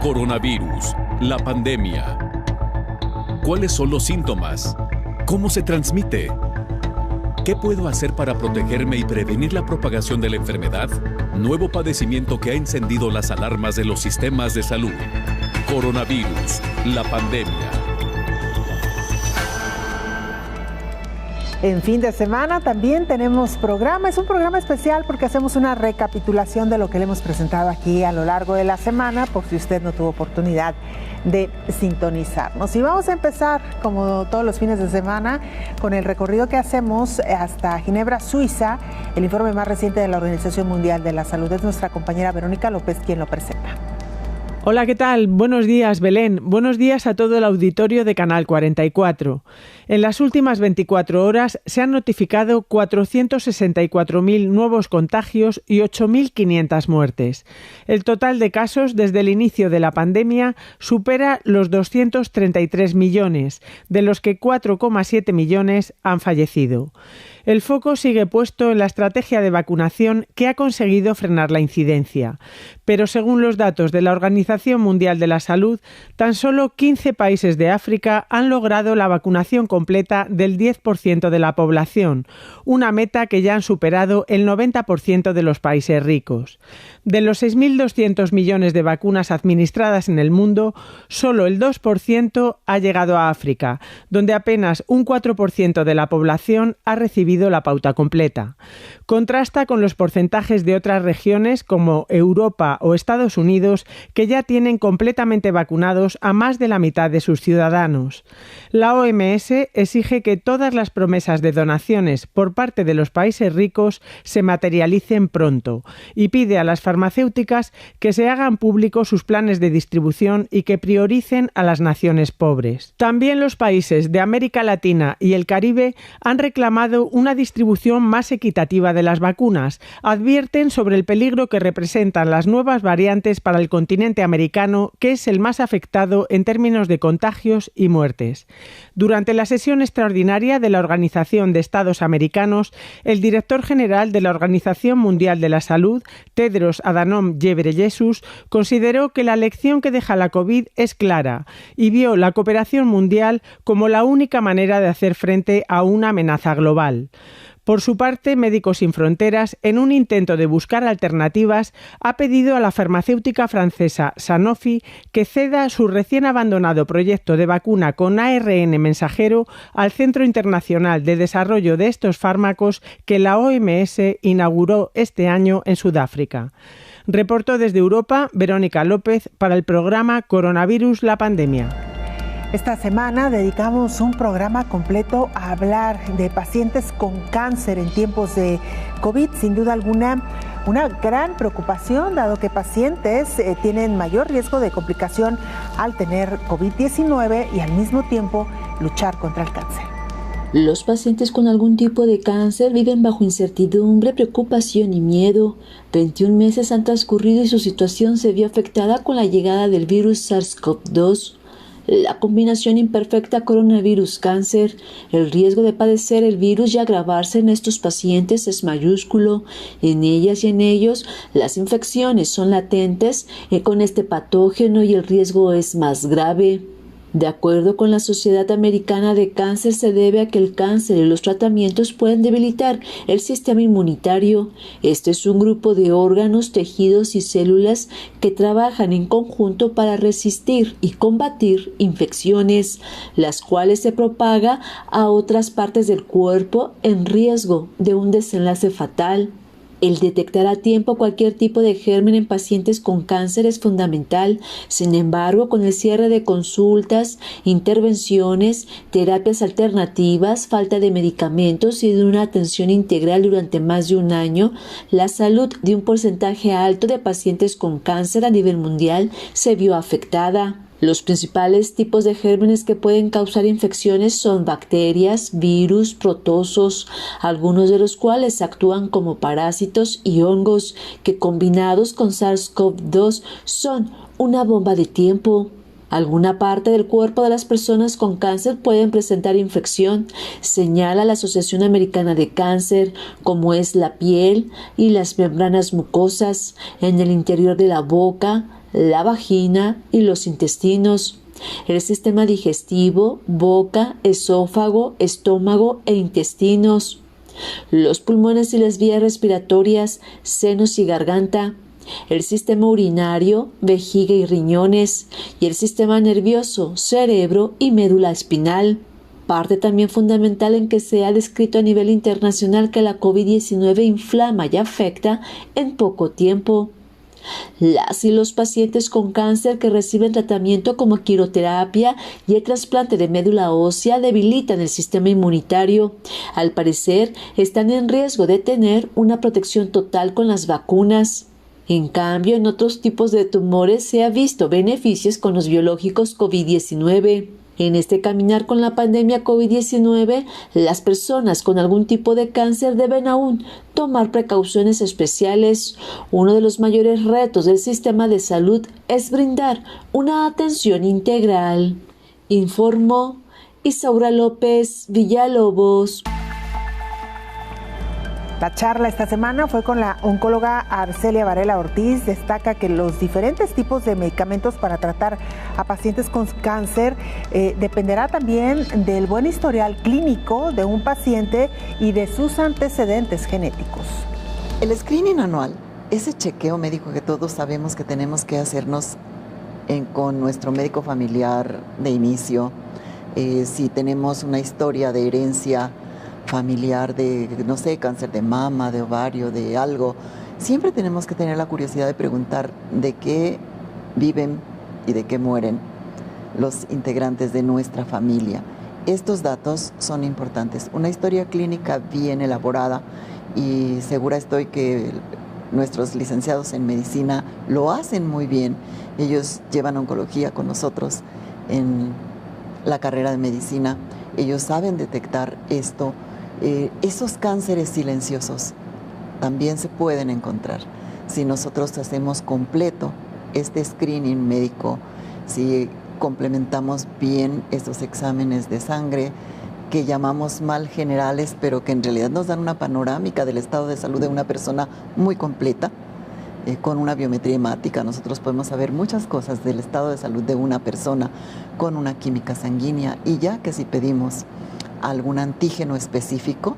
Coronavirus, la pandemia. ¿Cuáles son los síntomas? ¿Cómo se transmite? ¿Qué puedo hacer para protegerme y prevenir la propagación de la enfermedad? Nuevo padecimiento que ha encendido las alarmas de los sistemas de salud. Coronavirus, la pandemia. En fin de semana también tenemos programa. Es un programa especial porque hacemos una recapitulación de lo que le hemos presentado aquí a lo largo de la semana, por si usted no tuvo oportunidad de sintonizarnos. Y vamos a empezar, como todos los fines de semana, con el recorrido que hacemos hasta Ginebra, Suiza. El informe más reciente de la Organización Mundial de la Salud. Es nuestra compañera Verónica López quien lo presenta. Hola, ¿qué tal? Buenos días, Belén. Buenos días a todo el auditorio de Canal 44. En las últimas 24 horas se han notificado 464.000 nuevos contagios y 8.500 muertes. El total de casos desde el inicio de la pandemia supera los 233 millones, de los que 4,7 millones han fallecido. El foco sigue puesto en la estrategia de vacunación que ha conseguido frenar la incidencia. Pero según los datos de la Organización Mundial de la Salud, tan solo 15 países de África han logrado la vacunación completa del 10% de la población, una meta que ya han superado el 90% de los países ricos. De los 6.200 millones de vacunas administradas en el mundo, solo el 2% ha llegado a África, donde apenas un 4% de la población ha recibido la pauta completa. Contrasta con los porcentajes de otras regiones como Europa o Estados Unidos, que ya tienen completamente vacunados a más de la mitad de sus ciudadanos. La OMS exige que todas las promesas de donaciones por parte de los países ricos se materialicen pronto y pide a las farmacéuticas que se hagan públicos sus planes de distribución y que prioricen a las naciones pobres. También los países de América Latina y el Caribe han reclamado una distribución más equitativa de las vacunas. Advierten sobre el peligro que representan las nuevas variantes para el continente americano, que es el más afectado en términos de contagios y muertes. Durante la sesión extraordinaria de la Organización de Estados Americanos, el director general de la Organización Mundial de la Salud, Tedros Adhanom Ghebreyesus, consideró que la lección que deja la COVID es clara y vio la cooperación mundial como la única manera de hacer frente a una amenaza global. Por su parte, Médicos Sin Fronteras, en un intento de buscar alternativas, ha pedido a la farmacéutica francesa Sanofi que ceda su recién abandonado proyecto de vacuna con ARN mensajero al Centro Internacional de Desarrollo de estos fármacos que la OMS inauguró este año en Sudáfrica. Reportó desde Europa Verónica López para el programa Coronavirus, la pandemia. Esta semana dedicamos un programa completo a hablar de pacientes con cáncer en tiempos de COVID. Sin duda alguna, una gran preocupación, dado que pacientes tienen mayor riesgo de complicación al tener COVID-19 y al mismo tiempo luchar contra el cáncer. Los pacientes con algún tipo de cáncer viven bajo incertidumbre, preocupación y miedo. 21 meses han transcurrido y su situación se vio afectada con la llegada del virus SARS-CoV-2. La combinación imperfecta coronavirus-cáncer, el riesgo de padecer el virus y agravarse en estos pacientes es mayúsculo. En ellas y en ellos, las infecciones son latentes con este patógeno y el riesgo es más grave. De acuerdo con la Sociedad Americana de Cáncer, se debe a que el cáncer y los tratamientos pueden debilitar el sistema inmunitario. Este es un grupo de órganos, tejidos y células que trabajan en conjunto para resistir y combatir infecciones, las cuales se propagan a otras partes del cuerpo en riesgo de un desenlace fatal. El detectar a tiempo cualquier tipo de germen en pacientes con cáncer es fundamental. Sin embargo, con el cierre de consultas, intervenciones, terapias alternativas, falta de medicamentos y de una atención integral durante más de un año, la salud de un porcentaje alto de pacientes con cáncer a nivel mundial se vio afectada. Los principales tipos de gérmenes que pueden causar infecciones son bacterias, virus, protozoos, algunos de los cuales actúan como parásitos y hongos que combinados con SARS-CoV-2 son una bomba de tiempo. Alguna parte del cuerpo de las personas con cáncer pueden presentar infección, señala la Asociación Americana de Cáncer, como es la piel y las membranas mucosas en el interior de la boca, la vagina y los intestinos, el sistema digestivo, boca, esófago, estómago e intestinos, los pulmones y las vías respiratorias, senos y garganta, el sistema urinario, vejiga y riñones, y el sistema nervioso, cerebro y médula espinal. Parte también fundamental en que se ha descrito a nivel internacional que la COVID-19 inflama y afecta en poco tiempo. Las y los pacientes con cáncer que reciben tratamiento como quimioterapia y el trasplante de médula ósea debilitan el sistema inmunitario. Al parecer, están en riesgo de tener una protección total con las vacunas. En cambio, en otros tipos de tumores se ha visto beneficios con los biológicos COVID-19. En este caminar con la pandemia COVID-19, las personas con algún tipo de cáncer deben aún tomar precauciones especiales. Uno de los mayores retos del sistema de salud es brindar una atención integral, informó Isaura López Villalobos. La charla esta semana fue con la oncóloga Arcelia Varela Ortiz. Destaca que los diferentes tipos de medicamentos para tratar a pacientes con cáncer dependerá también del buen historial clínico de un paciente y de sus antecedentes genéticos. El screening anual, ese chequeo médico que todos sabemos que tenemos que hacernos con nuestro médico familiar de inicio, si tenemos una historia de herencia familiar de, no sé, cáncer de mama, de ovario, de algo, siempre tenemos que tener la curiosidad de preguntar de qué viven y de qué mueren los integrantes de nuestra familia. Estos datos son importantes. Una historia clínica bien elaborada, y segura estoy que nuestros licenciados en medicina lo hacen muy bien. Ellos llevan oncología con nosotros en la carrera de medicina. Ellos saben detectar esto. Esos cánceres silenciosos también se pueden encontrar si nosotros hacemos completo este screening médico, si complementamos bien esos exámenes de sangre que llamamos mal generales, pero que en realidad nos dan una panorámica del estado de salud de una persona muy completa. Con una biometría hemática nosotros podemos saber muchas cosas del estado de salud de una persona con una química sanguínea, y ya que si pedimos algún antígeno específico,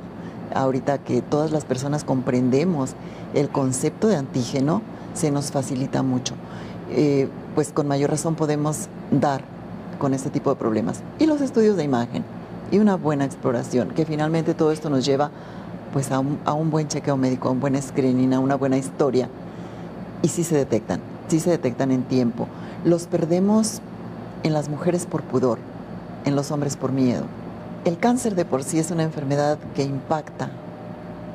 ahorita que todas las personas comprendemos el concepto de antígeno, se nos facilita mucho. Pues con mayor razón podemos dar con este tipo de problemas. Y los estudios de imagen y una buena exploración, que finalmente todo esto nos lleva pues a un buen chequeo médico, a un buen screening, a una buena historia. Y sí se detectan en tiempo. Los perdemos en las mujeres por pudor, en los hombres por miedo. El cáncer de por sí es una enfermedad que impacta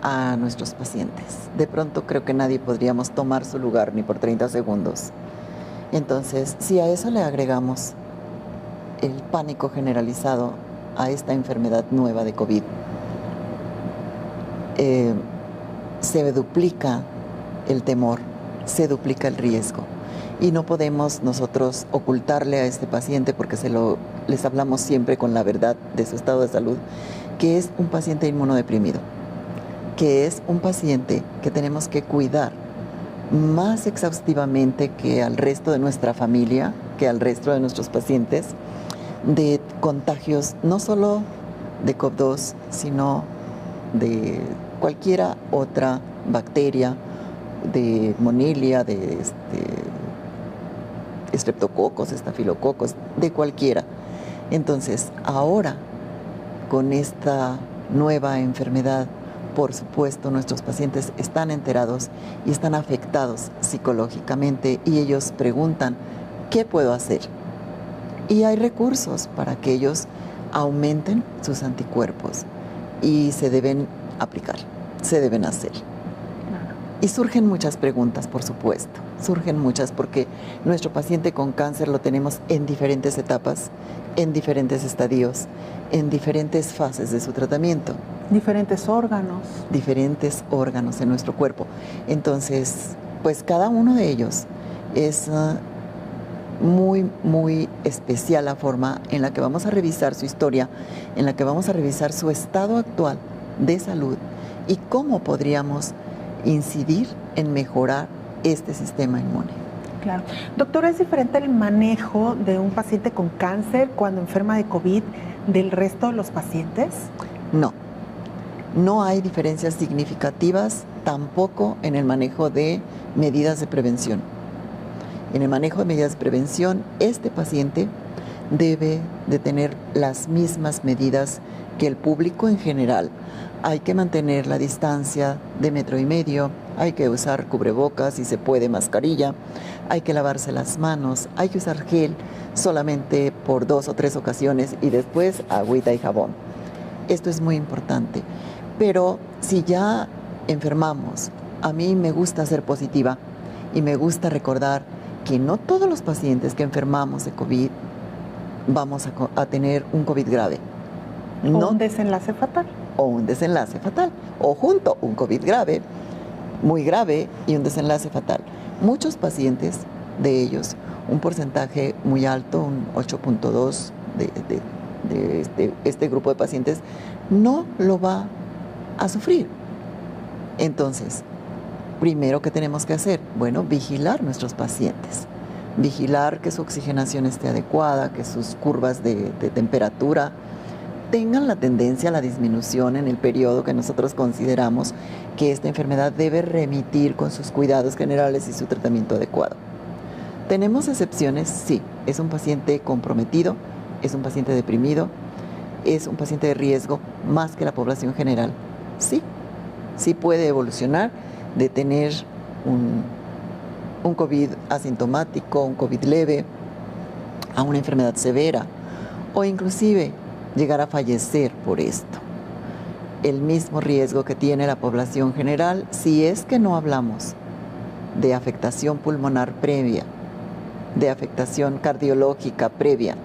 a nuestros pacientes. De pronto creo que nadie podríamos tomar su lugar ni por 30 segundos. Entonces, si a eso le agregamos el pánico generalizado a esta enfermedad nueva de COVID, se duplica el temor, se duplica el riesgo. Y no podemos nosotros ocultarle a este paciente, porque les hablamos siempre con la verdad de su estado de salud, que es un paciente inmunodeprimido, que es un paciente que tenemos que cuidar más exhaustivamente que al resto de nuestra familia, que al resto de nuestros pacientes, de contagios no solo de COVID-2, sino de cualquiera otra bacteria, de Monilia, de estreptococos, estafilococos, de cualquiera. Entonces, ahora, con esta nueva enfermedad, por supuesto, nuestros pacientes están enterados y están afectados psicológicamente, y ellos preguntan, ¿qué puedo hacer? Y hay recursos para que ellos aumenten sus anticuerpos, y se deben aplicar, se deben hacer. Y surgen muchas preguntas, por supuesto, surgen muchas, porque nuestro paciente con cáncer lo tenemos en diferentes etapas, en diferentes estadios, en diferentes fases de su tratamiento. Diferentes órganos. Diferentes órganos en nuestro cuerpo. Entonces, pues cada uno de ellos es muy, muy especial la forma en la que vamos a revisar su historia, en la que vamos a revisar su estado actual de salud y cómo podríamos incidir en mejorar este sistema inmune. Claro. Doctor, ¿es diferente el manejo de un paciente con cáncer cuando enferma de COVID del resto de los pacientes? No, no hay diferencias significativas tampoco en el manejo de medidas de prevención. En el manejo de medidas de prevención, este paciente debe de tener las mismas medidas que el público en general. Hay que mantener la distancia de 1,5 metros, hay que usar cubrebocas, si se puede mascarilla, hay que lavarse las manos, hay que usar gel solamente por 2 o 3 ocasiones y después agüita y jabón. Esto es muy importante. Pero si ya enfermamos, a mí me gusta ser positiva y me gusta recordar que no todos los pacientes que enfermamos de COVID vamos a tener un COVID grave. ¿O un desenlace fatal? O un desenlace fatal. O junto, un COVID grave, muy grave y un desenlace fatal. Muchos pacientes de ellos, un porcentaje muy alto, un 8.2 de este grupo de pacientes, no lo va a sufrir. Entonces, primero, ¿qué tenemos que hacer? Bueno, vigilar nuestros pacientes. Vigilar que su oxigenación esté adecuada, que sus curvas de temperatura tengan la tendencia a la disminución en el periodo que nosotros consideramos que esta enfermedad debe remitir con sus cuidados generales y su tratamiento adecuado. ¿Tenemos excepciones? Sí. ¿Es un paciente comprometido? ¿Es un paciente deprimido? ¿Es un paciente de riesgo más que la población general? Sí. Sí puede evolucionar de tener un COVID asintomático, un COVID leve, a una enfermedad severa o inclusive llegar a fallecer por esto. El mismo riesgo que tiene la población general si es que no hablamos de afectación pulmonar previa, de afectación cardiológica previa,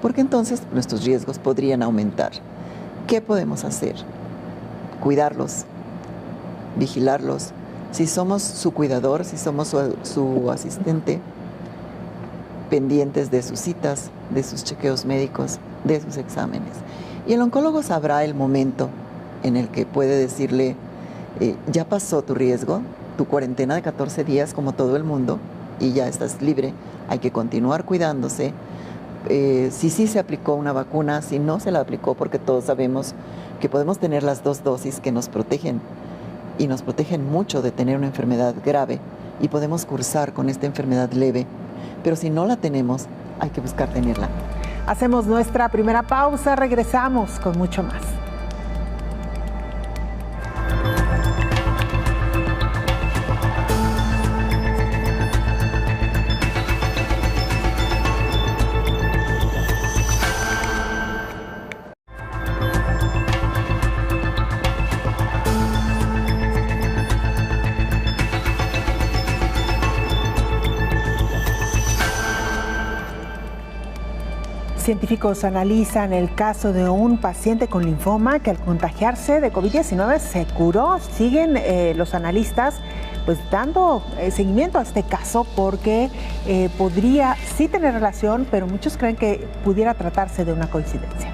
porque entonces nuestros riesgos podrían aumentar. ¿Qué podemos hacer? Cuidarlos, vigilarlos. Si somos su cuidador, si somos su asistente, pendientes de sus citas, de sus chequeos médicos, de sus exámenes. Y el oncólogo sabrá el momento en el que puede decirle, ya pasó tu riesgo, tu cuarentena de 14 días como todo el mundo, y ya estás libre, hay que continuar cuidándose. Si sí se aplicó una vacuna, si no se la aplicó, porque todos sabemos que podemos tener las 2 dosis que nos protegen, y nos protegen mucho de tener una enfermedad grave, y podemos cursar con esta enfermedad leve, pero si no la tenemos, hay que buscar tenerla. Hacemos nuestra primera pausa, regresamos con mucho más. Científicos analizan el caso de un paciente con linfoma que al contagiarse de COVID-19 se curó. Siguen los analistas pues dando seguimiento a este caso porque podría sí tener relación, pero muchos creen que pudiera tratarse de una coincidencia.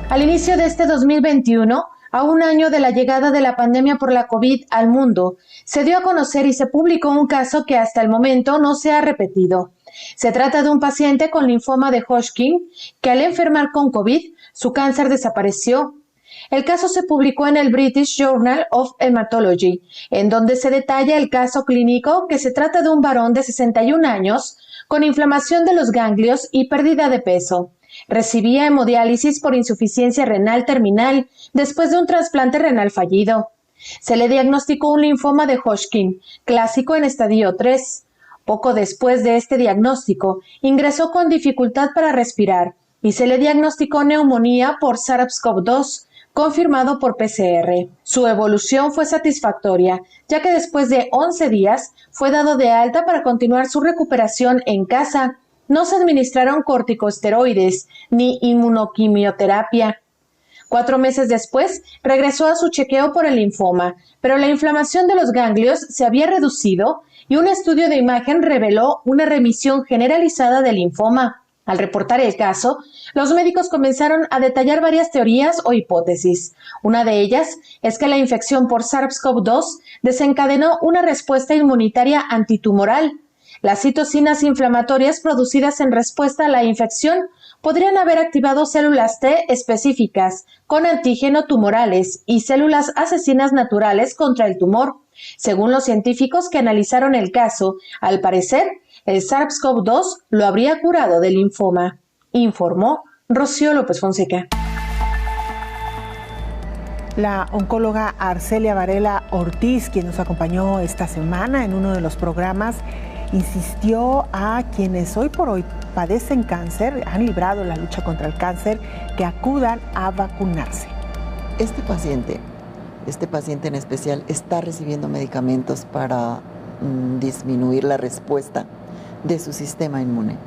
Al inicio de este 2021, a un año de la llegada de la pandemia por la COVID al mundo, se dio a conocer y se publicó un caso que hasta el momento no se ha repetido. Se trata de un paciente con linfoma de Hodgkin que al enfermar con COVID, su cáncer desapareció. El caso se publicó en el British Journal of Hematology, en donde se detalla el caso clínico que se trata de un varón de 61 años con inflamación de los ganglios y pérdida de peso. Recibía hemodiálisis por insuficiencia renal terminal después de un trasplante renal fallido. Se le diagnosticó un linfoma de Hodgkin, clásico en estadio 3. Poco después de este diagnóstico, ingresó con dificultad para respirar y se le diagnosticó neumonía por SARS-CoV-2, confirmado por PCR. Su evolución fue satisfactoria, ya que después de 11 días fue dado de alta para continuar su recuperación en casa. No se administraron corticosteroides ni inmunoquimioterapia. 4 meses después, regresó a su chequeo por el linfoma, pero la inflamación de los ganglios se había reducido y un estudio de imagen reveló una remisión generalizada del linfoma. Al reportar el caso, los médicos comenzaron a detallar varias teorías o hipótesis. Una de ellas es que la infección por SARS-CoV-2 desencadenó una respuesta inmunitaria antitumoral. Las citocinas inflamatorias producidas en respuesta a la infección podrían haber activado células T específicas con antígeno tumorales y células asesinas naturales contra el tumor. Según los científicos que analizaron el caso, al parecer, el SARS-CoV-2 lo habría curado del linfoma, informó Rocío López Fonseca. La oncóloga Arcelia Varela Ortiz, quien nos acompañó esta semana en uno de los programas, insistió a quienes hoy por hoy padecen cáncer, han librado la lucha contra el cáncer, que acudan a vacunarse. Este paciente en especial está recibiendo medicamentos para disminuir la respuesta de su sistema inmune.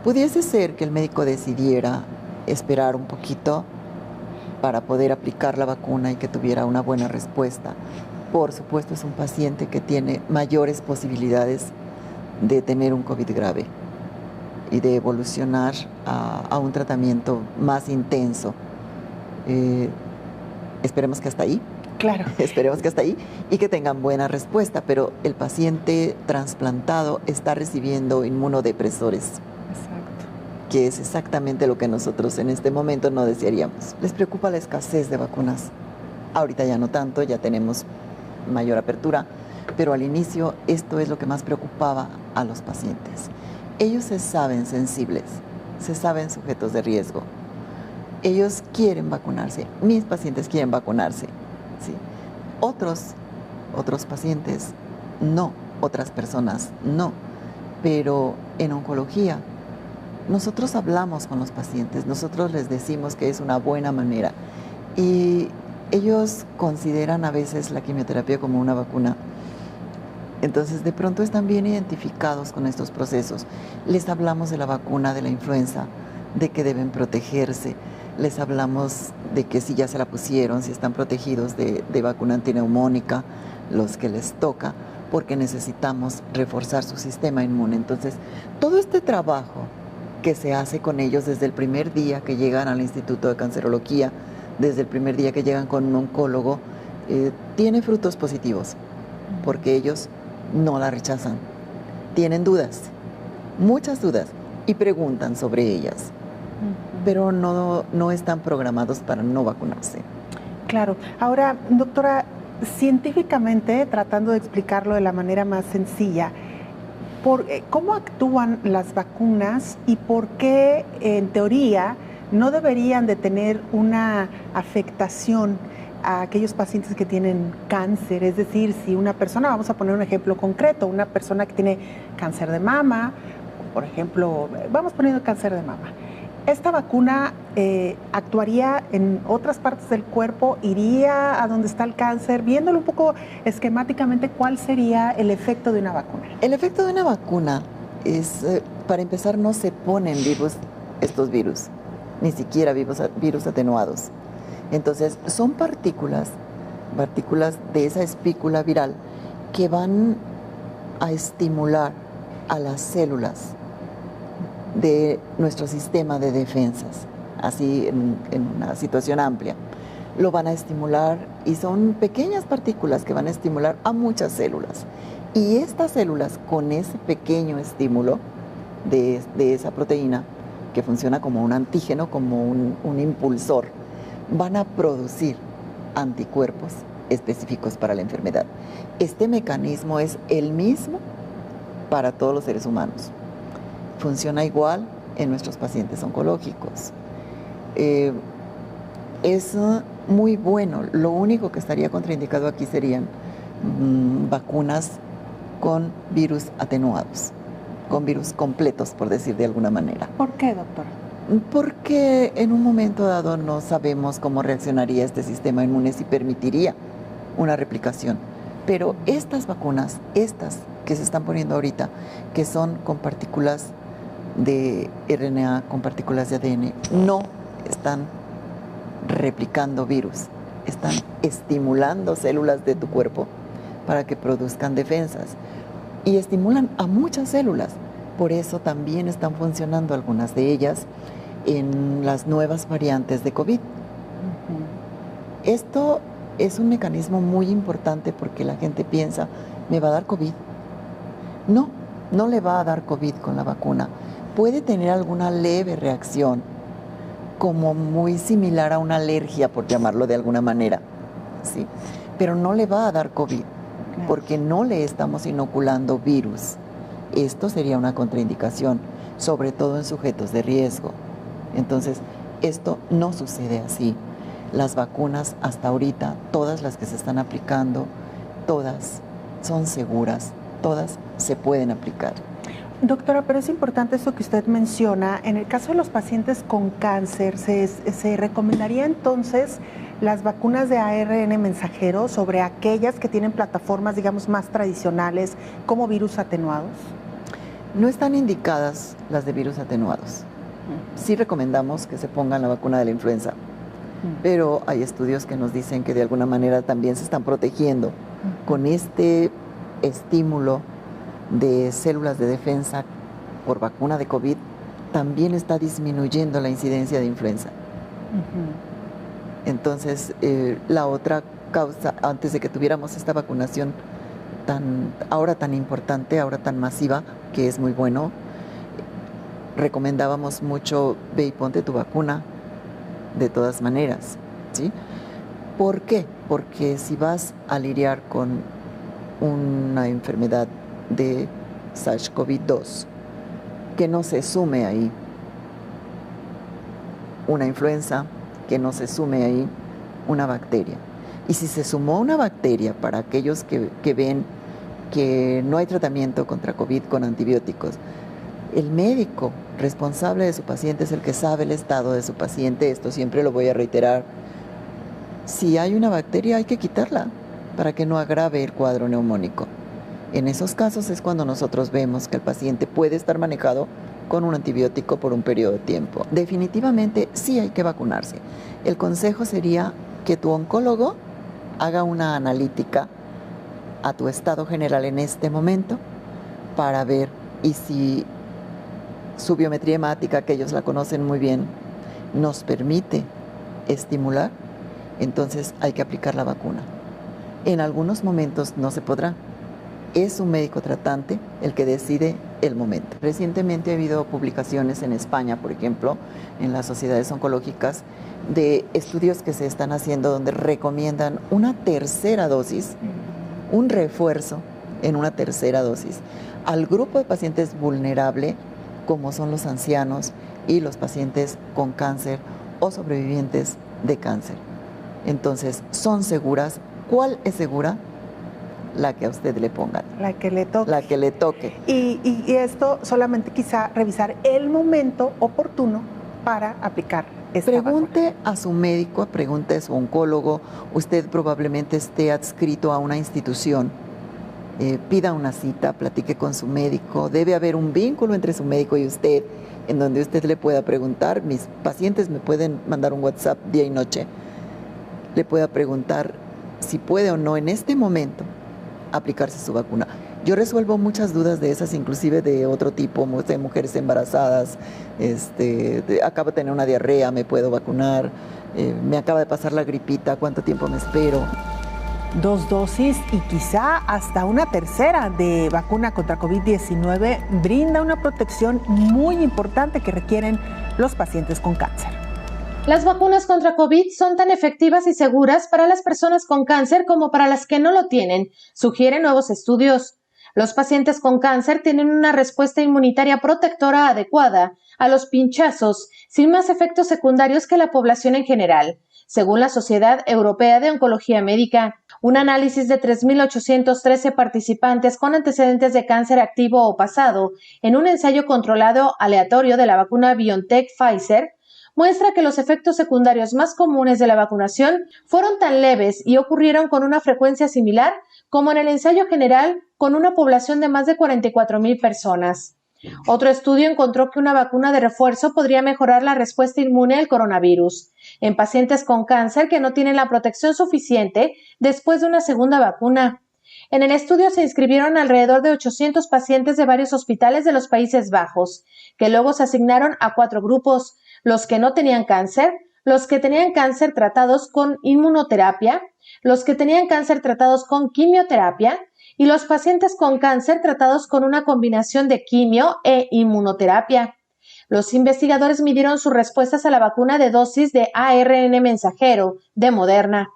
Pudiese ser que el médico decidiera esperar un poquito para poder aplicar la vacuna y que tuviera una buena respuesta. Por supuesto, es un paciente que tiene mayores posibilidades de tener un COVID grave y de evolucionar a un tratamiento más intenso. Esperemos que hasta ahí. Claro. Esperemos que hasta ahí y que tengan buena respuesta, pero el paciente trasplantado está recibiendo inmunodepresores. Exacto. Que es exactamente lo que nosotros en este momento no desearíamos. Les preocupa la escasez de vacunas. Ahorita ya no tanto, ya tenemos mayor apertura, pero al inicio esto es lo que más preocupaba a los pacientes. Ellos se saben sensibles, se saben sujetos de riesgo. Ellos quieren vacunarse, mis pacientes quieren vacunarse. ¿Sí? Otros pacientes no, otras personas no, pero en oncología nosotros hablamos con los pacientes, nosotros les decimos que es una buena manera y ellos consideran a veces la quimioterapia como una vacuna. Entonces de pronto están bien identificados con estos procesos. Les hablamos de la vacuna de la influenza, de que deben protegerse. Les hablamos de que si ya se la pusieron, si están protegidos de vacuna antineumónica, los que les toca, porque necesitamos reforzar su sistema inmune. Entonces, todo este trabajo que se hace con ellos desde el primer día que llegan al Instituto de Cancerología, desde el primer día que llegan con un oncólogo, tiene frutos positivos, porque ellos no la rechazan. Tienen dudas, muchas dudas, y preguntan sobre ellas. Pero no están programados para no vacunarse. Claro. Ahora, doctora, científicamente, tratando de explicarlo de la manera más sencilla, ¿cómo actúan las vacunas y por qué, en teoría, no deberían de tener una afectación a aquellos pacientes que tienen cáncer? Es decir, si una persona, vamos a poner un ejemplo concreto, una persona que tiene cáncer de mama, por ejemplo, vamos poniendo cáncer de mama, ¿esta vacuna actuaría en otras partes del cuerpo? ¿Iría a donde está el cáncer? Viéndolo un poco esquemáticamente, ¿cuál sería el efecto de una vacuna? El efecto de una vacuna es, para empezar, no se ponen vivos estos virus, ni siquiera virus atenuados. Entonces, son partículas de esa espícula viral que van a estimular a las células de nuestro sistema de defensas, así en una situación amplia. Lo van a estimular y son pequeñas partículas que van a estimular a muchas células. Y estas células, con ese pequeño estímulo de esa proteína, que funciona como un antígeno, como un impulsor, van a producir anticuerpos específicos para la enfermedad. Este mecanismo es el mismo para todos los seres humanos. Funciona igual en nuestros pacientes oncológicos. Es muy bueno. Lo único que estaría contraindicado aquí serían vacunas con virus atenuados, con virus completos, por decir de alguna manera. ¿Por qué, doctora? Porque en un momento dado no sabemos cómo reaccionaría este sistema inmune, si permitiría una replicación. Pero estas vacunas, estas que se están poniendo ahorita, que son con partículas de RNA, con partículas de ADN, no están replicando virus, están estimulando células de tu cuerpo para que produzcan defensas. y estimulan a muchas células. Por eso también están funcionando algunas de ellas en las nuevas variantes de COVID. Esto es un mecanismo muy importante porque la gente piensa, ¿me va a dar COVID? No, no le va a dar COVID con la vacuna. Puede tener alguna leve reacción, como muy similar a una alergia, por llamarlo de alguna manera, ¿sí? Pero no le va a dar COVID, porque no le estamos inoculando virus. Esto sería una contraindicación, sobre todo en sujetos de riesgo. Entonces, esto no sucede así. Las vacunas hasta ahorita, todas las que se están aplicando, todas son seguras, todas se pueden aplicar. Doctora, pero es importante eso que usted menciona. En el caso de los pacientes con cáncer, ¿se recomendaría entonces las vacunas de ARN mensajero sobre aquellas que tienen plataformas, digamos, más tradicionales como virus atenuados? No están indicadas las de virus atenuados. Sí recomendamos que se pongan la vacuna de la influenza, pero hay estudios que nos dicen que de alguna manera también se están protegiendo con este estímulo de células de defensa por vacuna de COVID, también está disminuyendo la incidencia de influenza. Entonces, la otra causa, antes de que tuviéramos esta vacunación ahora tan importante, ahora tan masiva, que es muy bueno, recomendábamos mucho, ve y ponte tu vacuna de todas maneras, ¿sí? ¿Por qué? Porque si vas a lidiar con una enfermedad de SARS-CoV-2, que no se sume ahí una influenza, que no se sume ahí una bacteria. Y si se sumó una bacteria, para aquellos que ven que no hay tratamiento contra COVID con antibióticos, el médico responsable de su paciente es el que sabe el estado de su paciente. Esto siempre lo voy a reiterar. Si hay una bacteria, hay que quitarla para que no agrave el cuadro neumónico. En esos casos es cuando nosotros vemos que el paciente puede estar manejado con un antibiótico por un periodo de tiempo. Definitivamente sí hay que vacunarse. El consejo sería que tu oncólogo haga una analítica a tu estado general en este momento para ver, y si su biometría hemática, que ellos la conocen muy bien, nos permite estimular, entonces hay que aplicar la vacuna. En algunos momentos no se podrá. Es un médico tratante el que decide el momento. Recientemente ha habido publicaciones en España, por ejemplo, en las sociedades oncológicas, de estudios que se están haciendo donde recomiendan una tercera dosis, un refuerzo en una tercera dosis, al grupo de pacientes vulnerable, como son los ancianos y los pacientes con cáncer o sobrevivientes de cáncer. Entonces, ¿son seguras? ¿Cuál es segura? La que a usted le pongan. La que le toque. La que le toque. Y esto solamente quizá revisar el momento oportuno para aplicar esta Pregunte vacuna. a su médico, pregunte a su oncólogo. Usted probablemente esté adscrito a una institución. Pida una cita, platique con su médico. Debe haber un vínculo entre su médico y usted, en donde usted le pueda preguntar. Mis pacientes me pueden mandar un WhatsApp día y noche. Le pueda preguntar si puede o no en este momento aplicarse su vacuna. Yo resuelvo muchas dudas de esas, inclusive de otro tipo, de mujeres embarazadas, acabo de tener una diarrea, me puedo vacunar, me acaba de pasar la gripita, ¿cuánto tiempo me espero? 2 dosis y quizá hasta una tercera de vacuna contra COVID-19 brinda una protección muy importante que requieren los pacientes con cáncer. Las vacunas contra COVID son tan efectivas y seguras para las personas con cáncer como para las que no lo tienen, sugieren nuevos estudios. Los pacientes con cáncer tienen una respuesta inmunitaria protectora adecuada a los pinchazos, sin más efectos secundarios que la población en general, según la Sociedad Europea de Oncología Médica. Un análisis de 3.813 participantes con antecedentes de cáncer activo o pasado en un ensayo controlado aleatorio de la vacuna BioNTech-Pfizer muestra que los efectos secundarios más comunes de la vacunación fueron tan leves y ocurrieron con una frecuencia similar como en el ensayo general con una población de más de 44,000 personas. Otro estudio encontró que una vacuna de refuerzo podría mejorar la respuesta inmune al coronavirus en pacientes con cáncer que no tienen la protección suficiente después de una segunda vacuna. En el estudio se inscribieron alrededor de 800 pacientes de varios hospitales de los Países Bajos, que luego se asignaron a 4 grupos: los que no tenían cáncer, los que tenían cáncer tratados con inmunoterapia, los que tenían cáncer tratados con quimioterapia y los pacientes con cáncer tratados con una combinación de quimio e inmunoterapia. Los investigadores midieron sus respuestas a la vacuna de dosis de ARN mensajero de Moderna.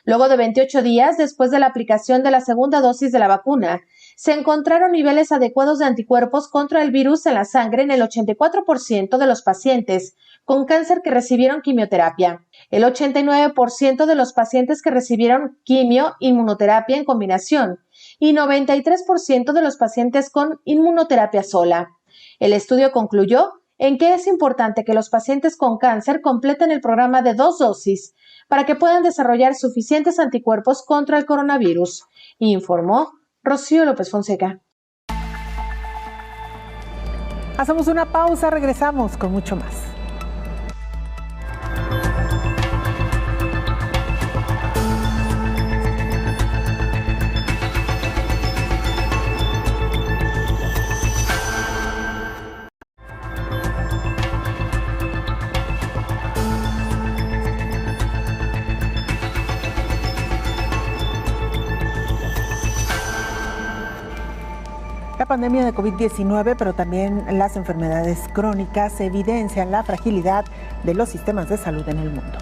Luego de 28 días después de la aplicación de la segunda dosis de la vacuna, se encontraron niveles adecuados de anticuerpos contra el virus en la sangre en el 84% de los pacientes con cáncer que recibieron quimioterapia, el 89% de los pacientes que recibieron quimio-inmunoterapia en combinación y 93% de los pacientes con inmunoterapia sola. El estudio concluyó en que es importante que los pacientes con cáncer completen el programa de 2 dosis para que puedan desarrollar suficientes anticuerpos contra el coronavirus, informó Rocío López Fonseca. Hacemos una pausa, regresamos con mucho más. La pandemia de COVID-19, pero también las enfermedades crónicas, evidencian la fragilidad de los sistemas de salud en el mundo.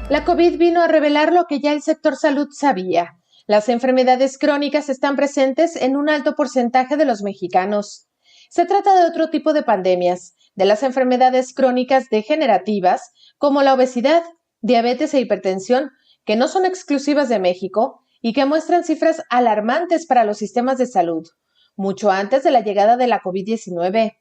La COVID vino a revelar lo que ya el sector salud sabía. Las enfermedades crónicas están presentes en un alto porcentaje de los mexicanos. Se trata de otro tipo de pandemias, de las enfermedades crónicas degenerativas, como la obesidad, diabetes e hipertensión, que no son exclusivas de México y que muestran cifras alarmantes para los sistemas de salud, mucho antes de la llegada de la COVID-19.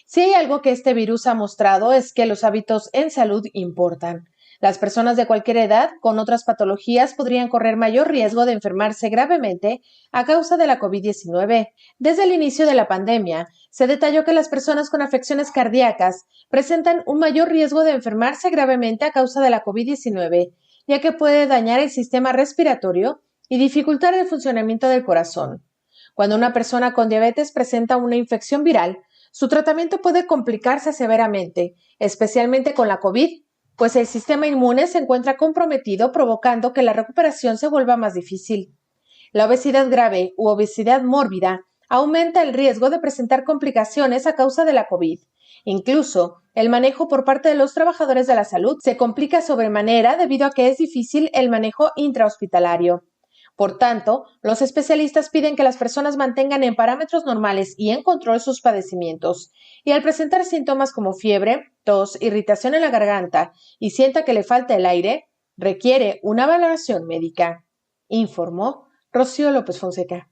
Si hay algo que este virus ha mostrado es que los hábitos en salud importan. Las personas de cualquier edad con otras patologías podrían correr mayor riesgo de enfermarse gravemente a causa de la COVID-19. Desde el inicio de la pandemia, se detalló que las personas con afecciones cardíacas presentan un mayor riesgo de enfermarse gravemente a causa de la COVID-19, ya que puede dañar el sistema respiratorio y dificultar el funcionamiento del corazón. Cuando una persona con diabetes presenta una infección viral, su tratamiento puede complicarse severamente, especialmente con la COVID, pues el sistema inmune se encuentra comprometido, provocando que la recuperación se vuelva más difícil. La obesidad grave u obesidad mórbida aumenta el riesgo de presentar complicaciones a causa de la COVID. Incluso, el manejo por parte de los trabajadores de la salud se complica sobremanera debido a que es difícil el manejo intrahospitalario. Por tanto, los especialistas piden que las personas mantengan en parámetros normales y en control sus padecimientos, y al presentar síntomas como fiebre, tos, irritación en la garganta y sienta que le falta el aire, requiere una valoración médica, informó Rocío López Fonseca.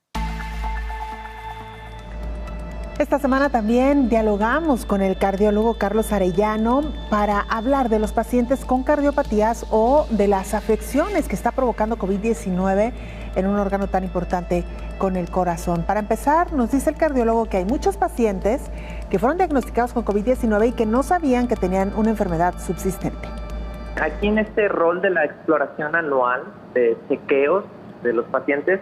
Esta semana también dialogamos con el cardiólogo Carlos Arellano para hablar de los pacientes con cardiopatías o de las afecciones que está provocando COVID-19 en un órgano tan importante con el corazón. Para empezar, nos dice el cardiólogo que hay muchos pacientes que fueron diagnosticados con COVID-19 y que no sabían que tenían una enfermedad subsistente. Aquí en este rol de la exploración anual de chequeos de los pacientes,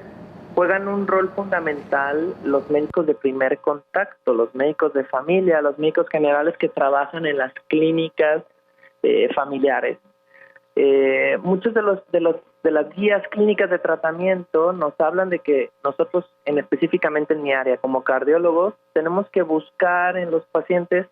juegan un rol fundamental los médicos de primer contacto, los médicos de familia, los médicos generales que trabajan en las clínicas familiares. Muchos de las guías clínicas de tratamiento nos hablan de que nosotros, específicamente en mi área como cardiólogos, tenemos que buscar en los pacientes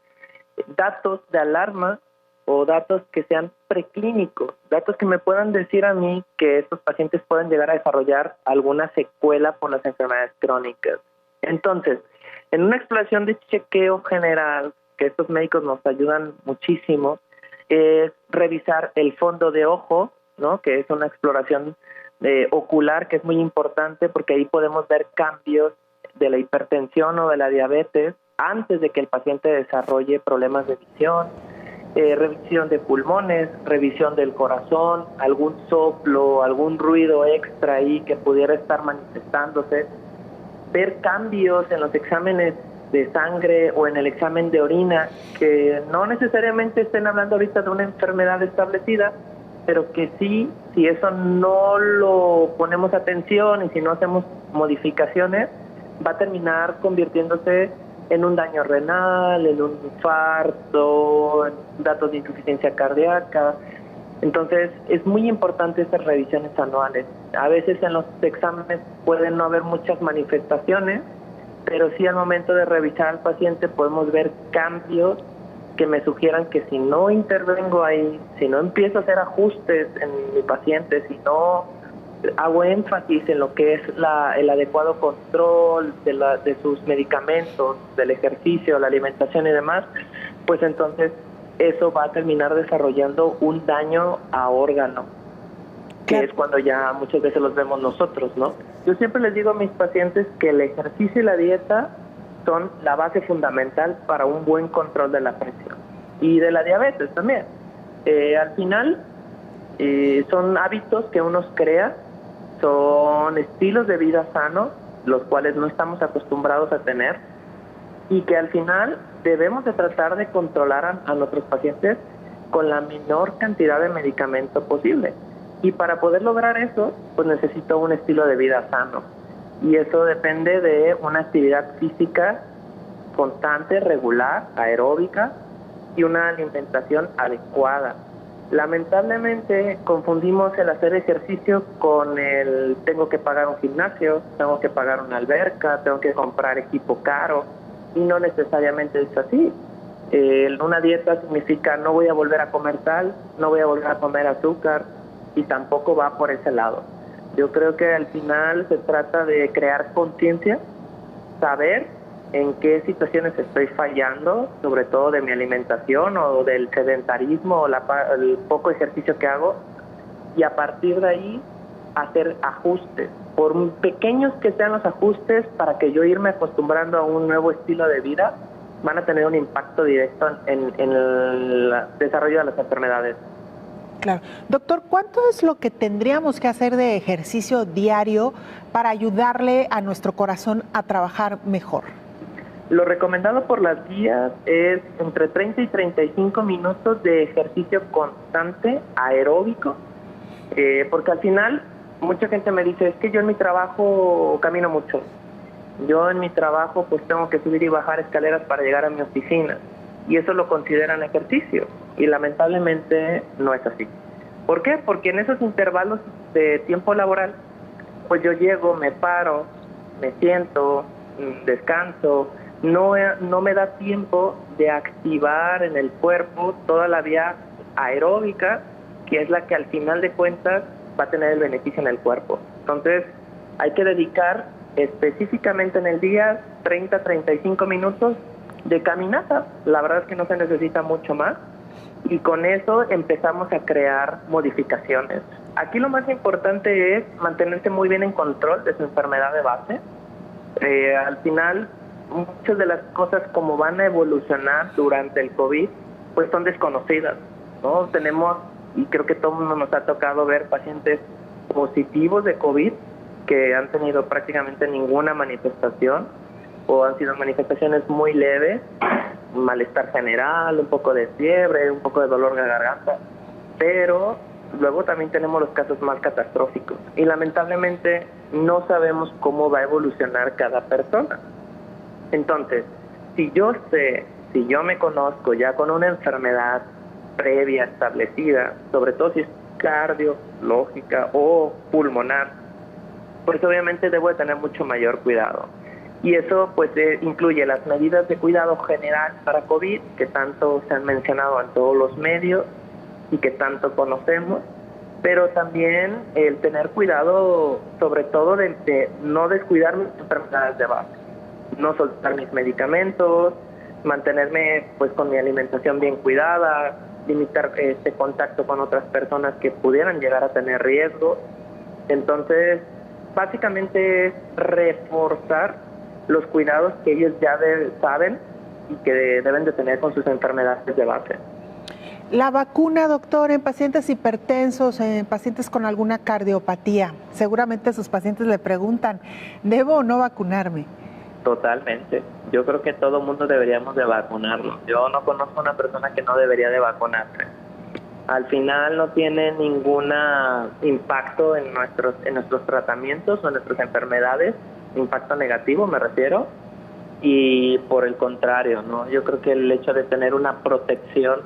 datos de alarma o datos que sean preclínicos, datos que me puedan decir a mí que estos pacientes pueden llegar a desarrollar alguna secuela por las enfermedades crónicas. Entonces, en una exploración de chequeo general, que estos médicos nos ayudan muchísimo, es revisar el fondo de ojo, ¿no? Que es una exploración ocular que es muy importante porque ahí podemos ver cambios de la hipertensión o de la diabetes antes de que el paciente desarrolle problemas de visión. Revisión de pulmones, revisión del corazón, algún soplo, algún ruido extra ahí que pudiera estar manifestándose, ver cambios en los exámenes de sangre o en el examen de orina que no necesariamente estén hablando ahorita de una enfermedad establecida, pero que sí, si eso no lo ponemos atención y si no hacemos modificaciones, va a terminar convirtiéndose en un daño renal, en un infarto, en datos de insuficiencia cardíaca. Entonces, es muy importante estas revisiones anuales. A veces en los exámenes pueden no haber muchas manifestaciones, pero sí al momento de revisar al paciente podemos ver cambios que me sugieran que si no intervengo ahí, si no empiezo a hacer ajustes en mi paciente, si no hago énfasis en lo que es el adecuado control de sus medicamentos, del ejercicio, la alimentación y demás, pues entonces eso va a terminar desarrollando un daño a órgano, que es cuando ya muchas veces los vemos nosotros, ¿no? Yo siempre les digo a mis pacientes que el ejercicio y la dieta son la base fundamental para un buen control de la presión y de la diabetes también. Al final son hábitos que uno crea, son estilos de vida sanos, los cuales no estamos acostumbrados a tener y que al final debemos de tratar de controlar a nuestros pacientes con la menor cantidad de medicamento posible. Y para poder lograr eso, pues necesito un estilo de vida sano. Y eso depende de una actividad física constante, regular, aeróbica y una alimentación adecuada. Lamentablemente confundimos el hacer ejercicio con el tengo que pagar un gimnasio, tengo que pagar una alberca, tengo que comprar equipo caro, y no necesariamente es así. Una dieta significa no voy a volver a comer sal, no voy a volver a comer azúcar, y tampoco va por ese lado. Yo creo que al final se trata de crear conciencia, saber en qué situaciones estoy fallando, sobre todo de mi alimentación o del sedentarismo o el poco ejercicio que hago, y a partir de ahí hacer ajustes, por pequeños que sean los ajustes, para que yo irme acostumbrando a un nuevo estilo de vida, van a tener un impacto directo en el desarrollo de las enfermedades. Claro. Doctor, ¿cuánto es lo que tendríamos que hacer de ejercicio diario para ayudarle a nuestro corazón a trabajar mejor? Lo recomendado por las guías es entre 30 y 35 minutos de ejercicio constante, aeróbico, porque al final mucha gente me dice, es que yo en mi trabajo camino mucho. Yo en mi trabajo pues tengo que subir y bajar escaleras para llegar a mi oficina. Y eso lo consideran ejercicio. Y lamentablemente no es así. ¿Por qué? Porque en esos intervalos de tiempo laboral, pues yo llego, me paro, me siento, descanso. No me da tiempo de activar en el cuerpo toda la vía aeróbica, que es la que al final de cuentas va a tener el beneficio en el cuerpo. Entonces, hay que dedicar específicamente en el día 30-35 minutos de caminata. La verdad es que no se necesita mucho más y con eso empezamos a crear modificaciones. Aquí lo más importante es mantenerse muy bien en control de su enfermedad de base. Al final, muchas de las cosas como van a evolucionar durante el COVID, pues son desconocidas, ¿no? Tenemos, y creo que todo el mundo nos ha tocado ver pacientes positivos de COVID que han tenido prácticamente ninguna manifestación o han sido manifestaciones muy leves, malestar general, un poco de fiebre, un poco de dolor de garganta, pero luego también tenemos los casos más catastróficos y lamentablemente no sabemos cómo va a evolucionar cada persona. Entonces, si yo me conozco ya con una enfermedad previa establecida, sobre todo si es cardiológica o pulmonar, pues obviamente debo de tener mucho mayor cuidado. Y eso pues incluye las medidas de cuidado general para COVID, que tanto se han mencionado en todos los medios y que tanto conocemos, pero también el tener cuidado sobre todo de no descuidar mis enfermedades de base, no soltar mis medicamentos, mantenerme pues con mi alimentación bien cuidada, limitar este contacto con otras personas que pudieran llegar a tener riesgo. Entonces, básicamente es reforzar los cuidados que ellos ya saben y que deben de tener con sus enfermedades de base. La vacuna, doctor, en pacientes hipertensos, en pacientes con alguna cardiopatía, seguramente sus pacientes le preguntan, ¿debo o no vacunarme? Totalmente. Yo creo que todo mundo deberíamos de vacunarnos. Yo no conozco a una persona que no debería de vacunarse. Al final no tiene ningún impacto en nuestros tratamientos o en nuestras enfermedades, impacto negativo me refiero, y por el contrario, ¿no? Yo creo que el hecho de tener una protección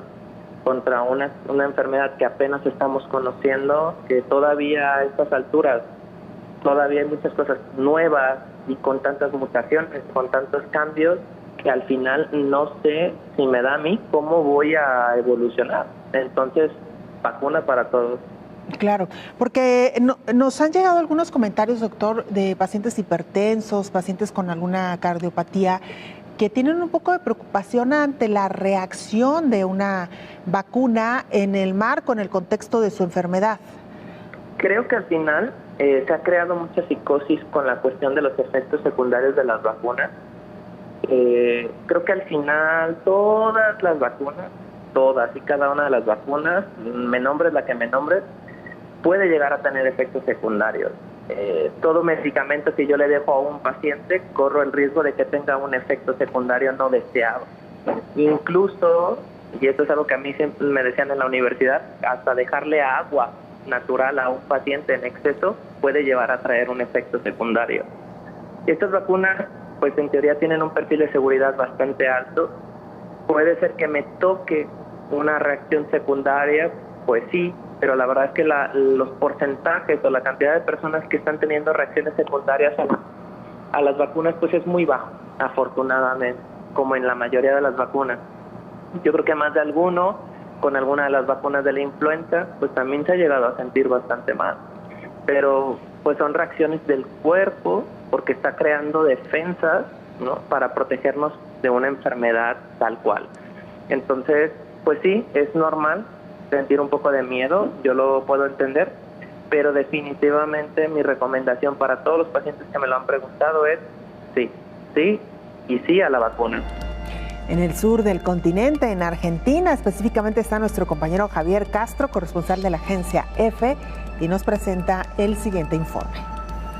contra una enfermedad que apenas estamos conociendo, que todavía a estas alturas todavía hay muchas cosas nuevas y con tantas mutaciones, con tantos cambios, que al final no sé si me da a mí cómo voy a evolucionar. Entonces, vacuna para todos. Claro, porque nos han llegado algunos comentarios, doctor, de pacientes hipertensos, pacientes con alguna cardiopatía, que tienen un poco de preocupación ante la reacción de una vacuna en el marco, en el contexto de su enfermedad. Creo que al final se ha creado mucha psicosis con la cuestión de los efectos secundarios de las vacunas. Creo que al final todas las vacunas, todas y cada una de las vacunas, me nombres la que me nombres, puede llegar a tener efectos secundarios. Todo medicamento que yo le dejo a un paciente, corro el riesgo de que tenga un efecto secundario no deseado. Incluso, y esto es algo que a mí siempre me decían en la universidad, hasta dejarle agua natural a un paciente en exceso puede llevar a traer un efecto secundario. Estas vacunas, pues en teoría tienen un perfil de seguridad bastante alto. Puede ser que me toque una reacción secundaria, pues sí, pero la verdad es que los porcentajes o la cantidad de personas que están teniendo reacciones secundarias a las vacunas pues es muy bajo, afortunadamente, como en la mayoría de las vacunas. Yo creo que más de alguno, con alguna de las vacunas de la influenza, pues también se ha llegado a sentir bastante mal. Pero pues son reacciones del cuerpo porque está creando defensas, ¿no?, para protegernos de una enfermedad tal cual. Entonces, pues sí, es normal sentir un poco de miedo, yo lo puedo entender, pero definitivamente mi recomendación para todos los pacientes que me lo han preguntado es sí, sí y sí a la vacuna. En el sur del continente, en Argentina, específicamente está nuestro compañero Javier Castro, corresponsal de la agencia EFE, y nos presenta el siguiente informe.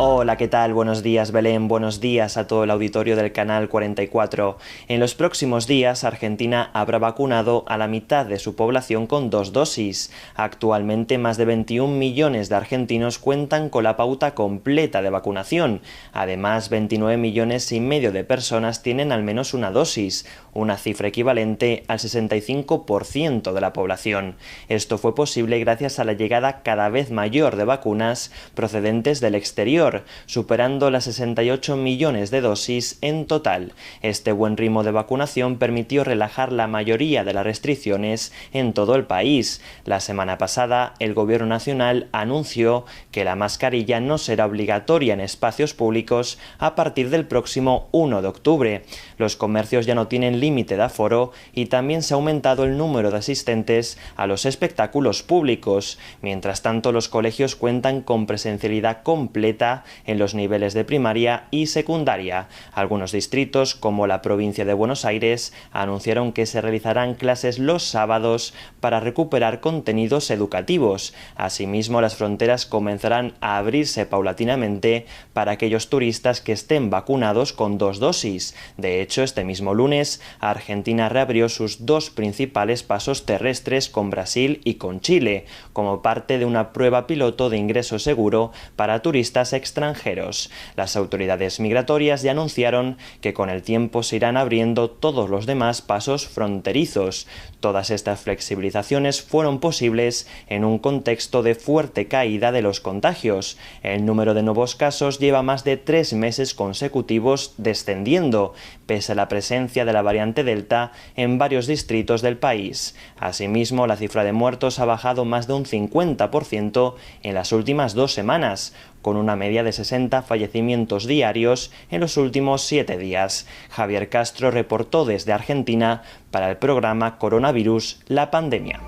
Hola, ¿qué tal? Buenos días, Belén. Buenos días a todo el auditorio del Canal 44. En los próximos días, Argentina habrá vacunado a la mitad de su población con 2 dosis. Actualmente, más de 21 millones de argentinos cuentan con la pauta completa de vacunación. Además, 29 millones y medio de personas tienen al menos una dosis, una cifra equivalente al 65% de la población. Esto fue posible gracias a la llegada cada vez mayor de vacunas procedentes del exterior, superando las 68 millones de dosis en total. Este buen ritmo de vacunación permitió relajar la mayoría de las restricciones en todo el país. La semana pasada, el Gobierno Nacional anunció que la mascarilla no será obligatoria en espacios públicos a partir del próximo 1 de octubre. Los comercios ya no tienen límite de aforo y también se ha aumentado el número de asistentes a los espectáculos públicos. Mientras tanto, los colegios cuentan con presencialidad completa en los niveles de primaria y secundaria. Algunos distritos, como la provincia de Buenos Aires, anunciaron que se realizarán clases los sábados para recuperar contenidos educativos. Asimismo, las fronteras comenzarán a abrirse paulatinamente para aquellos turistas que estén vacunados con 2 dosis. De hecho, este mismo lunes, Argentina reabrió sus 2 principales pasos terrestres con Brasil y con Chile, como parte de una prueba piloto de ingreso seguro para turistas extranjeros. Las autoridades migratorias ya anunciaron que con el tiempo se irán abriendo todos los demás pasos fronterizos. Todas estas flexibilizaciones fueron posibles en un contexto de fuerte caída de los contagios. El número de nuevos casos lleva más de 3 meses consecutivos descendiendo, pese a la presencia de la variante Delta en varios distritos del país. Asimismo, la cifra de muertos ha bajado más de un 50% en las últimas 2 semanas, con una media de 60 fallecimientos diarios en los últimos 7 días. Javier Castro reportó desde Argentina para el programa Coronavirus, la pandemia.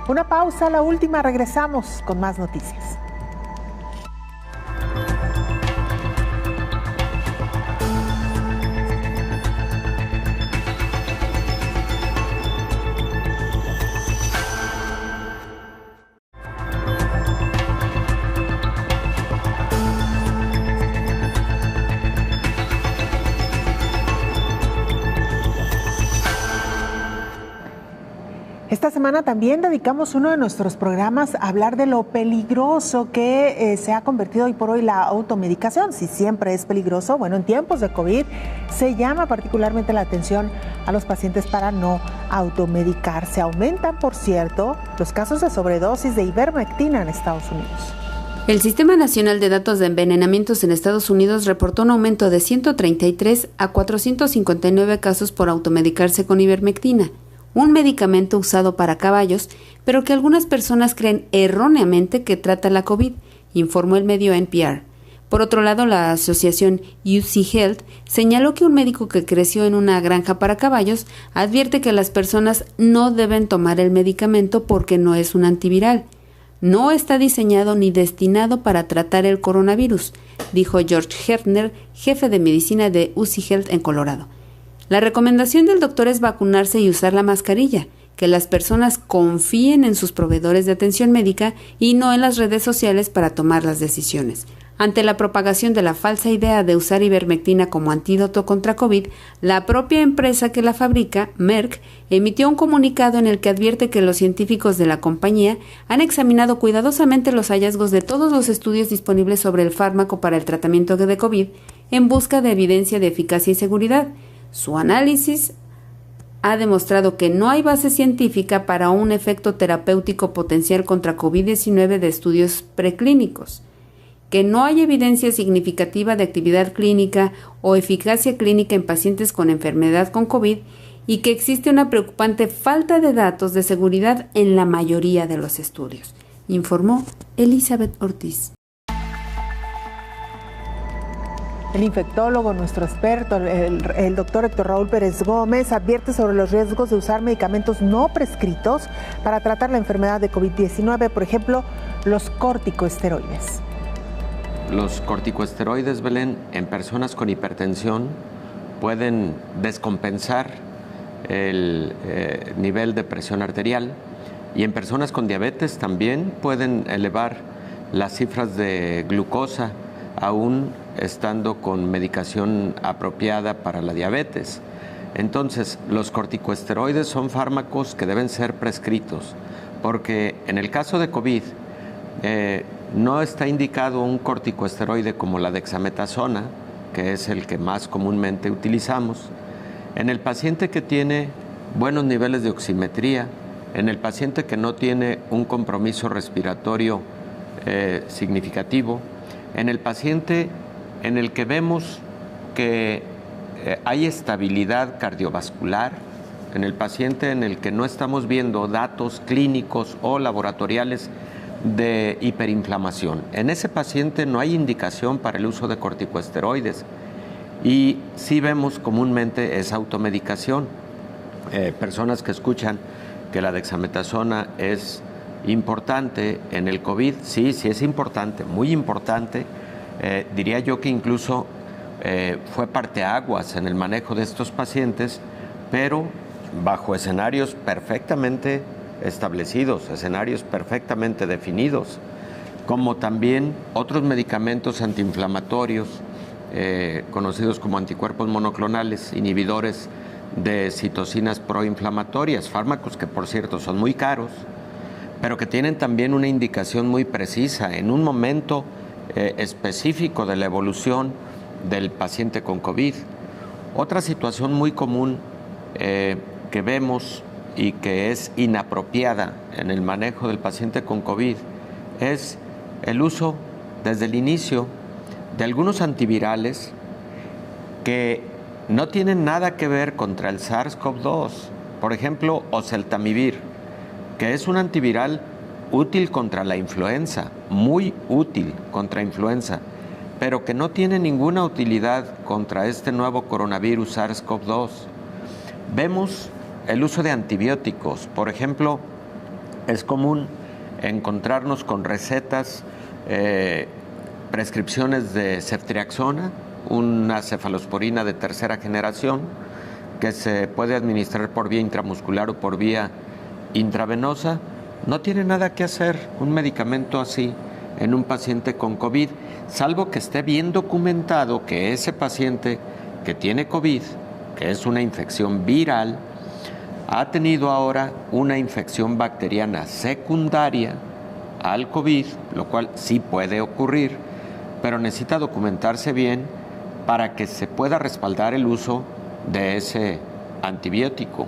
Una pausa, la última, regresamos con más noticias. Esta semana también dedicamos uno de nuestros programas a hablar de lo peligroso que se ha convertido hoy por hoy la automedicación. Si siempre es peligroso, bueno, en tiempos de COVID se llama particularmente la atención a los pacientes para no automedicarse. Aumentan, por cierto, los casos de sobredosis de ivermectina en Estados Unidos. El Sistema Nacional de Datos de Envenenamientos en Estados Unidos reportó un aumento de 133 a 459 casos por automedicarse con ivermectina, un medicamento usado para caballos, pero que algunas personas creen erróneamente que trata la COVID, informó el medio NPR. Por otro lado, la asociación UC Health señaló que un médico que creció en una granja para caballos advierte que las personas no deben tomar el medicamento porque no es un antiviral. No está diseñado ni destinado para tratar el coronavirus, dijo George Hefner, jefe de medicina de UC Health en Colorado. La recomendación del doctor es vacunarse y usar la mascarilla, que las personas confíen en sus proveedores de atención médica y no en las redes sociales para tomar las decisiones. Ante la propagación de la falsa idea de usar ivermectina como antídoto contra COVID, la propia empresa que la fabrica, Merck, emitió un comunicado en el que advierte que los científicos de la compañía han examinado cuidadosamente los hallazgos de todos los estudios disponibles sobre el fármaco para el tratamiento de COVID en busca de evidencia de eficacia y seguridad. Su análisis ha demostrado que no hay base científica para un efecto terapéutico potencial contra COVID-19 de estudios preclínicos, que no hay evidencia significativa de actividad clínica o eficacia clínica en pacientes con enfermedad con COVID y que existe una preocupante falta de datos de seguridad en la mayoría de los estudios, informó Elizabeth Ortiz. El infectólogo, nuestro experto, el doctor Héctor Raúl Pérez Gómez, advierte sobre los riesgos de usar medicamentos no prescritos para tratar la enfermedad de COVID-19, por ejemplo, los corticosteroides. Los corticosteroides, Belén, en personas con hipertensión pueden descompensar el nivel de presión arterial y en personas con diabetes también pueden elevar las cifras de glucosa, aún estando con medicación apropiada para la diabetes. Entonces, los corticosteroides son fármacos que deben ser prescritos, porque en el caso de COVID no está indicado un corticosteroide como la dexametasona, que es el que más comúnmente utilizamos, en el paciente que tiene buenos niveles de oximetría, en el paciente que no tiene un compromiso respiratorio significativo, en el paciente en el que vemos que hay estabilidad cardiovascular, en el paciente en el que no estamos viendo datos clínicos o laboratoriales de hiperinflamación. En ese paciente no hay indicación para el uso de corticosteroides y sí vemos comúnmente esa automedicación. Personas que escuchan que la dexametasona es importante en el COVID, sí es importante, muy importante. Diría yo que incluso fue parteaguas en el manejo de estos pacientes, pero bajo escenarios perfectamente establecidos, escenarios perfectamente definidos, como también otros medicamentos antiinflamatorios conocidos como anticuerpos monoclonales, inhibidores de citocinas proinflamatorias, fármacos que por cierto son muy caros, pero que tienen también una indicación muy precisa en un momento específico de la evolución del paciente con COVID. Otra situación muy común que vemos y que es inapropiada en el manejo del paciente con COVID es el uso desde el inicio de algunos antivirales que no tienen nada que ver contra el SARS-CoV-2. Por ejemplo, oseltamivir, que es un antiviral útil contra la influenza, muy útil contra influenza, pero que no tiene ninguna utilidad contra este nuevo coronavirus SARS-CoV-2. Vemos el uso de antibióticos. Por ejemplo, es común encontrarnos con recetas, prescripciones de ceftriaxona, una cefalosporina de tercera generación que se puede administrar por vía intramuscular o por vía intravenosa. No tiene nada que hacer un medicamento así en un paciente con COVID, salvo que esté bien documentado que ese paciente que tiene COVID, que es una infección viral, ha tenido ahora una infección bacteriana secundaria al COVID, lo cual sí puede ocurrir, pero necesita documentarse bien para que se pueda respaldar el uso de ese antibiótico.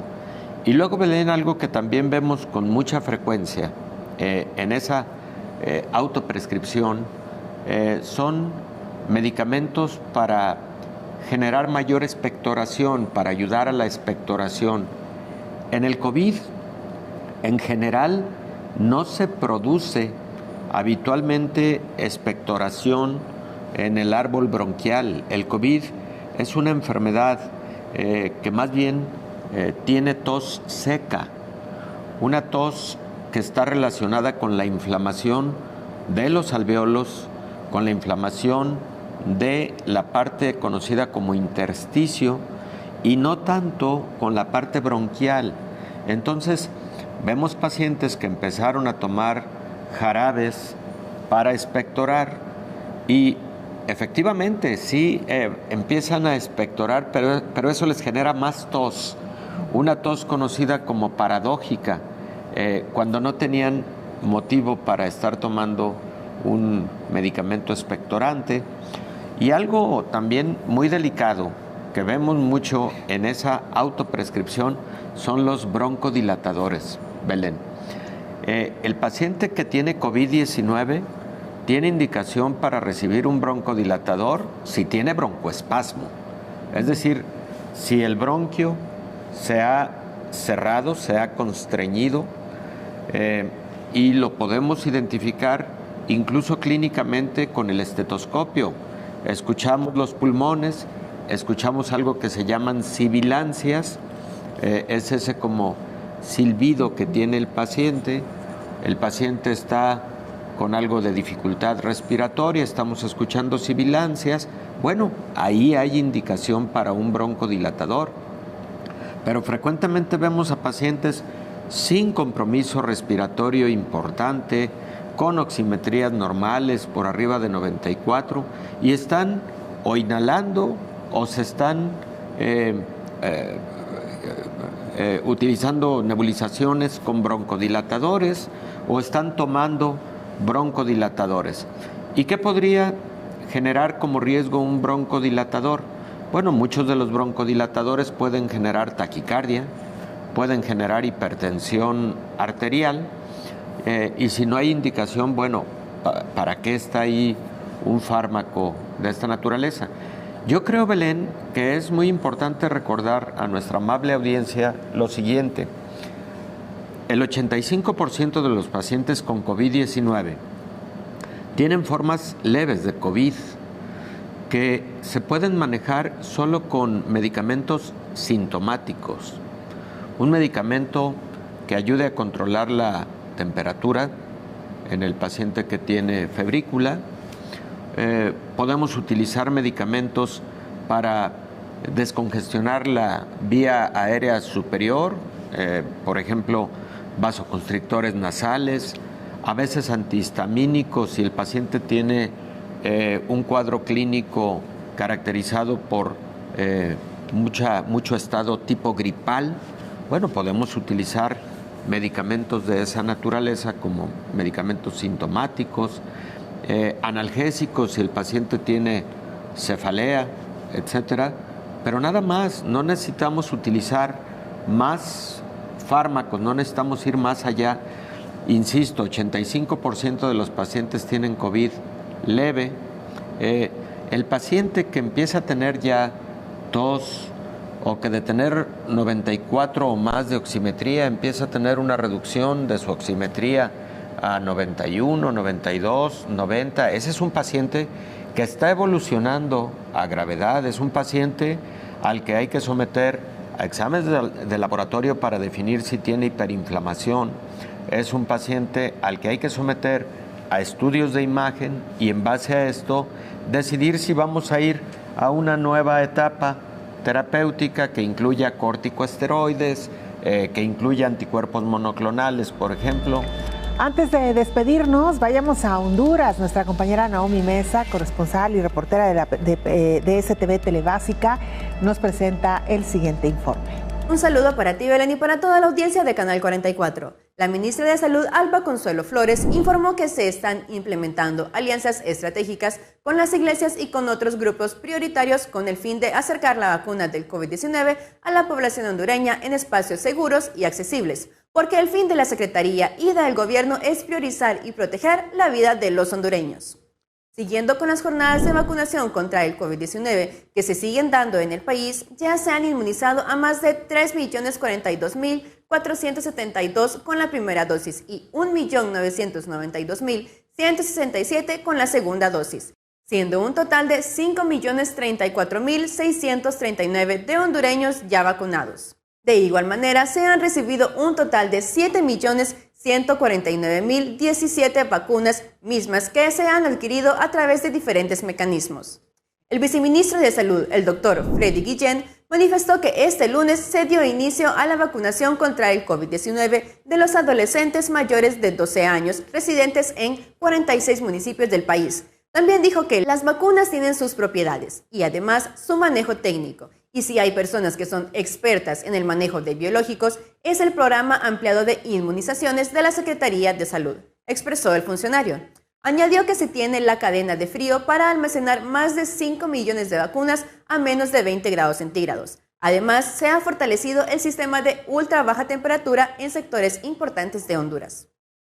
Y luego, Belén, algo que también vemos con mucha frecuencia en esa autoprescripción son medicamentos para generar mayor expectoración, para ayudar a la expectoración. En el COVID, en general, no se produce habitualmente expectoración en el árbol bronquial. El COVID es una enfermedad que más bien tiene tos seca, una tos que está relacionada con la inflamación de los alvéolos, con la inflamación de la parte conocida como intersticio y no tanto con la parte bronquial. Entonces, vemos pacientes que empezaron a tomar jarabes para expectorar y efectivamente sí empiezan a expectorar, pero eso les genera más tos, una tos conocida como paradójica, cuando no tenían motivo para estar tomando un medicamento expectorante. Y algo también muy delicado que vemos mucho en esa autoprescripción son los broncodilatadores, Belén. El paciente que tiene COVID-19 tiene indicación para recibir un broncodilatador si tiene broncoespasmo. Es decir, si el bronquio se ha cerrado, se ha constreñido, y lo podemos identificar incluso clínicamente con el estetoscopio. Escuchamos los pulmones, escuchamos algo que se llaman sibilancias, es ese como silbido que tiene el paciente está con algo de dificultad respiratoria, estamos escuchando sibilancias, bueno, ahí hay indicación para un broncodilatador. Pero frecuentemente vemos a pacientes sin compromiso respiratorio importante, con oximetrías normales por arriba de 94 y están o inhalando o se están utilizando nebulizaciones con broncodilatadores o están tomando broncodilatadores. ¿Y qué podría generar como riesgo un broncodilatador? Bueno, muchos de los broncodilatadores pueden generar taquicardia, pueden generar hipertensión arterial, y si no hay indicación, bueno, ¿para qué está ahí un fármaco de esta naturaleza? Yo creo, Belén, que es muy importante recordar a nuestra amable audiencia lo siguiente. El 85% de los pacientes con COVID-19 tienen formas leves de COVID que se pueden manejar solo con medicamentos sintomáticos. Un medicamento que ayude a controlar la temperatura en el paciente que tiene febrícula. Podemos utilizar medicamentos para descongestionar la vía aérea superior, por ejemplo, vasoconstrictores nasales, a veces antihistamínicos si el paciente tiene un cuadro clínico caracterizado por mucho estado tipo gripal. Bueno, podemos utilizar medicamentos de esa naturaleza como medicamentos sintomáticos, analgésicos si el paciente tiene cefalea, etcétera, pero nada más. No necesitamos utilizar más fármacos, no necesitamos ir más allá. Insisto, 85% de los pacientes tienen COVID leve. El paciente que empieza a tener ya tos o que de tener 94 o más de oximetría empieza a tener una reducción de su oximetría a 91, 92, 90, ese es un paciente que está evolucionando a gravedad, es un paciente al que hay que someter a exámenes de laboratorio para definir si tiene hiperinflamación, es un paciente al que hay que someter a estudios de imagen y en base a esto decidir si vamos a ir a una nueva etapa terapéutica que incluya corticosteroides, que incluya anticuerpos monoclonales, por ejemplo. Antes de despedirnos, vayamos a Honduras. Nuestra compañera Naomi Mesa, corresponsal y reportera de STV Telebásica, nos presenta el siguiente informe. Un saludo para ti, Belén, y para toda la audiencia de Canal 44. La ministra de Salud, Alba Consuelo Flores, informó que se están implementando alianzas estratégicas con las iglesias y con otros grupos prioritarios con el fin de acercar la vacuna del COVID-19 a la población hondureña en espacios seguros y accesibles, porque el fin de la Secretaría y del Gobierno es priorizar y proteger la vida de los hondureños. Siguiendo con las jornadas de vacunación contra el COVID-19 que se siguen dando en el país, ya se han inmunizado a más de 3.042.472 con la primera dosis y 1.992.167 con la segunda dosis, siendo un total de 5.034.639 de hondureños ya vacunados. De igual manera, se han recibido un total de 7.149.017 vacunas, mismas que se han adquirido a través de diferentes mecanismos. El viceministro de Salud, el doctor Freddy Guillén, manifestó que este lunes se dio inicio a la vacunación contra el COVID-19 de los adolescentes mayores de 12 años residentes en 46 municipios del país. También dijo que las vacunas tienen sus propiedades y además su manejo técnico. Y si hay personas que son expertas en el manejo de biológicos, es el programa ampliado de inmunizaciones de la Secretaría de Salud, expresó el funcionario. Añadió que se tiene la cadena de frío para almacenar más de 5 millones de vacunas a menos de 20 grados centígrados. Además, se ha fortalecido el sistema de ultra baja temperatura en sectores importantes de Honduras.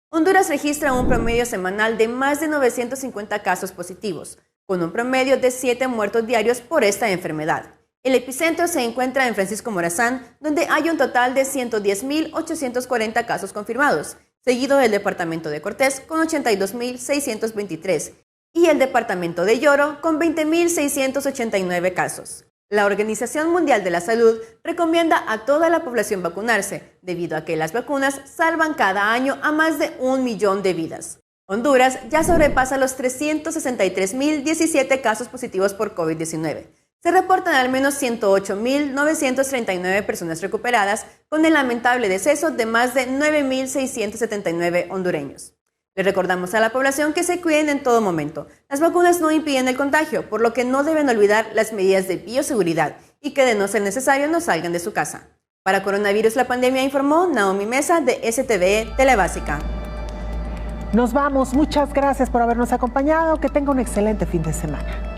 Honduras registra un promedio semanal de más de 950 casos positivos, con un promedio de 7 muertos diarios por esta enfermedad. El epicentro se encuentra en Francisco Morazán, donde hay un total de 110.840 casos confirmados, seguido del departamento de Cortés con 82.623 y el departamento de Lloro con 20.689 casos. La Organización Mundial de la Salud recomienda a toda la población vacunarse, debido a que las vacunas salvan cada año a más de 1 millón de vidas. Honduras ya sobrepasa los 363.017 casos positivos por COVID-19. Se reportan al menos 108.939 personas recuperadas, con el lamentable deceso de más de 9.679 hondureños. Le recordamos a la población que se cuiden en todo momento. Las vacunas no impiden el contagio, por lo que no deben olvidar las medidas de bioseguridad y que de no ser necesario no salgan de su casa. Para Coronavirus la Pandemia, informó Naomi Mesa de STVE Telebásica. Nos vamos. Muchas gracias por habernos acompañado. Que tenga un excelente fin de semana.